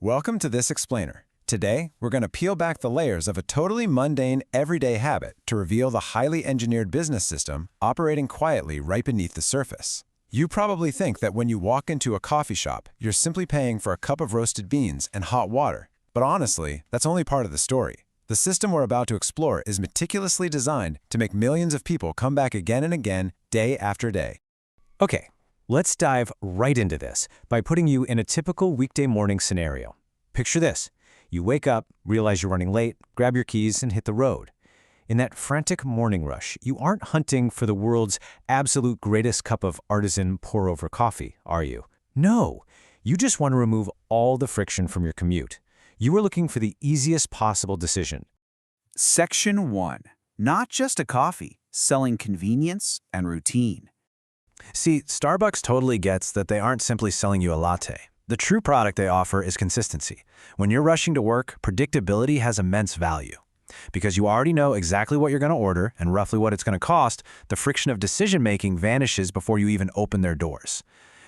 Welcome to This Explainer. Today, we're going to peel back the layers of a totally mundane, everyday habit to reveal the highly engineered business system operating quietly right beneath the surface. You probably think that when you walk into a coffee shop, you're simply paying for a cup of roasted beans and hot water. But honestly, that's only part of the story. The system we're about to explore is meticulously designed to make millions of people come back again and again, day after day. Okay, let's dive right into this by putting you in a typical weekday morning scenario. Picture this. You wake up, realize you're running late, grab your keys, and hit the road. In that frantic morning rush, you aren't hunting for the world's absolute greatest cup of artisan pour-over coffee, are you? No, you just want to remove all the friction from your commute. You are looking for the easiest possible decision. Section 1. Not just a coffee, selling convenience and routine. See, Starbucks totally gets that they aren't simply selling you a latte. The true product they offer is consistency. When you're rushing to work, predictability has immense value. Because you already know exactly what you're going to order and roughly what it's going to cost, the friction of decision-making vanishes before you even open their doors.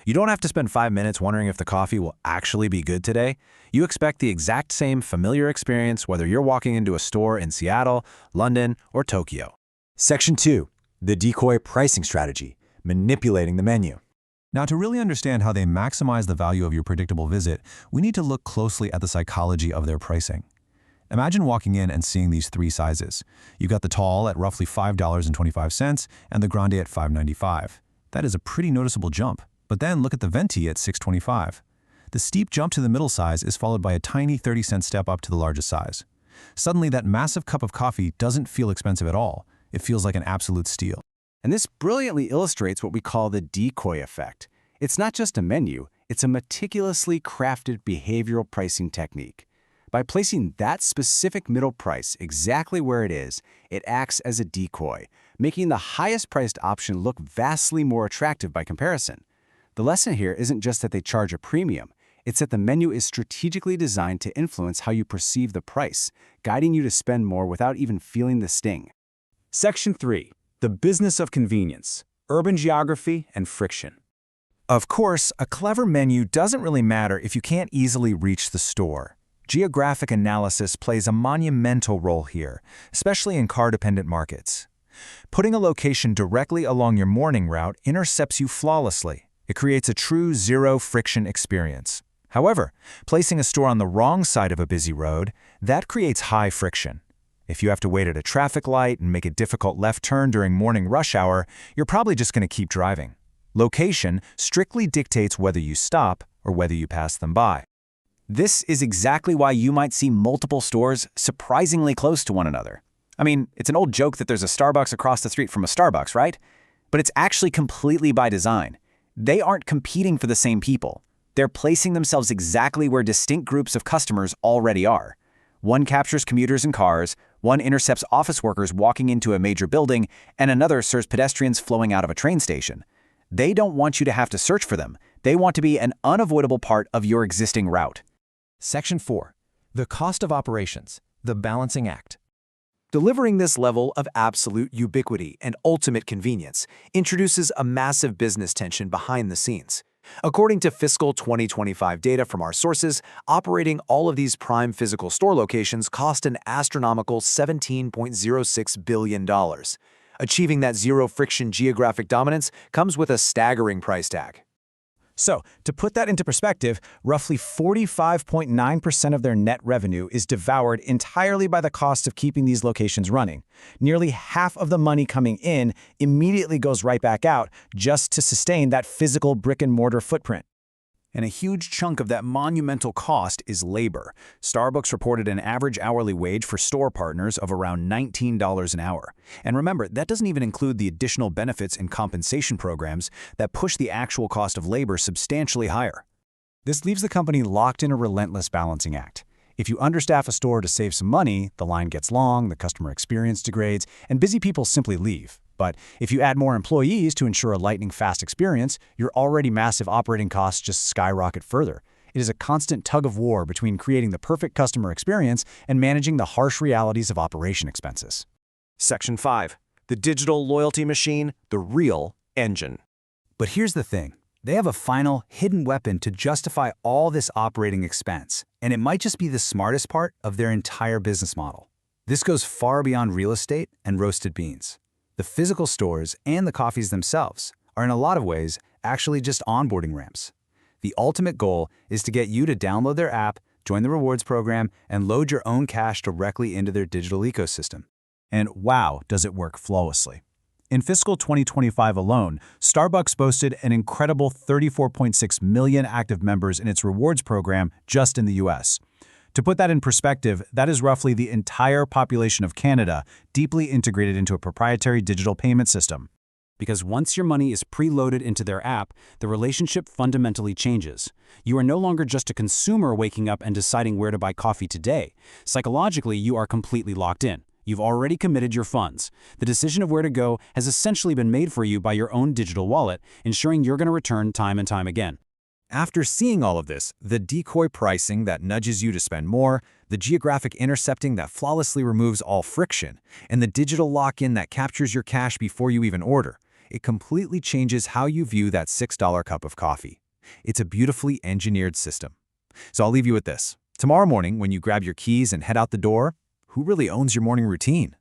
You don't have to spend 5 minutes wondering if the coffee will actually be good today. You expect the exact same familiar experience whether you're walking into a store in Seattle, London, or Tokyo. Section 2. The decoy pricing strategy, manipulating the menu. Now, to really understand how they maximize the value of your predictable visit, we need to look closely at the psychology of their pricing. Imagine walking in and seeing these three sizes. You got the tall at roughly $5.25 and the grande at $5.95. That is a pretty noticeable jump. But then look at the venti at $6.25. The steep jump to the middle size is followed by a tiny 30-cent step up to the largest size. Suddenly, that massive cup of coffee doesn't feel expensive at all. It feels like an absolute steal. And this brilliantly illustrates what we call the decoy effect. It's not just a menu, it's a meticulously crafted behavioral pricing technique. By placing that specific middle price exactly where it is, it acts as a decoy, making the highest priced option look vastly more attractive by comparison. The lesson here isn't just that they charge a premium, it's that the menu is strategically designed to influence how you perceive the price, guiding you to spend more without even feeling the sting. Section 3. The business of convenience, urban geography, and friction. Of course, a clever menu doesn't really matter if you can't easily reach the store. Geographic analysis plays a monumental role here, especially in car-dependent markets. Putting a location directly along your morning route intercepts you flawlessly. It creates a true zero-friction experience. However, placing a store on the wrong side of a busy road, that creates high friction. If you have to wait at a traffic light and make a difficult left turn during morning rush hour, you're probably just going to keep driving. Location strictly dictates whether you stop or whether you pass them by. This is exactly why you might see multiple stores surprisingly close to one another. I mean, it's an old joke that there's a Starbucks across the street from a Starbucks, right? But it's actually completely by design. They aren't competing for the same people. They're placing themselves exactly where distinct groups of customers already are. One captures commuters and cars, one intercepts office workers walking into a major building, and another serves pedestrians flowing out of a train station. They don't want you to have to search for them. They want to be an unavoidable part of your existing route. Section 4. The cost of operations, the balancing act. Delivering this level of absolute ubiquity and ultimate convenience introduces a massive business tension behind the scenes. According to fiscal 2025 data from our sources, operating all of these prime physical store locations cost an astronomical $17.06 billion. Achieving that zero-friction geographic dominance comes with a staggering price tag. So, to put that into perspective, roughly 45.9% of their net revenue is devoured entirely by the cost of keeping these locations running. Nearly half of the money coming in immediately goes right back out just to sustain that physical brick-and-mortar footprint. And a huge chunk of that monumental cost is labor. Starbucks reported an average hourly wage for store partners of around $19 an hour. And remember, that doesn't even include the additional benefits and compensation programs that push the actual cost of labor substantially higher. This leaves the company locked in a relentless balancing act. If you understaff a store to save some money, the line gets long, the customer experience degrades, and busy people simply leave. But if you add more employees to ensure a lightning-fast experience, your already massive operating costs just skyrocket further. It is a constant tug-of-war between creating the perfect customer experience and managing the harsh realities of operation expenses. Section 5. The digital loyalty machine, the real engine. But here's the thing. They have a final, hidden weapon to justify all this operating expense: And it might just be the smartest part of their entire business model. This goes far beyond real estate and roasted beans. The physical stores and the coffees themselves are in a lot of ways actually just onboarding ramps. The ultimate goal is to get you to download their app, join the rewards program, and load your own cash directly into their digital ecosystem. And wow, does it work flawlessly. In fiscal 2025 alone, Starbucks boasted an incredible 34.6 million active members in its rewards program just in the US. To put that in perspective, that is roughly the entire population of Canada deeply integrated into a proprietary digital payment system. Because once your money is preloaded into their app, the relationship fundamentally changes. You are no longer just a consumer waking up and deciding where to buy coffee today. Psychologically, you are completely locked in. You've already committed your funds. The decision of where to go has essentially been made for you by your own digital wallet, ensuring you're going to return time and time again. After seeing all of this, the decoy pricing that nudges you to spend more, the geographic intercepting that flawlessly removes all friction, and the digital lock-in that captures your cash before you even order, it completely changes how you view that $6 cup of coffee. It's a beautifully engineered system. So I'll leave you with this. Tomorrow morning, when you grab your keys and head out the door, who really owns your morning routine?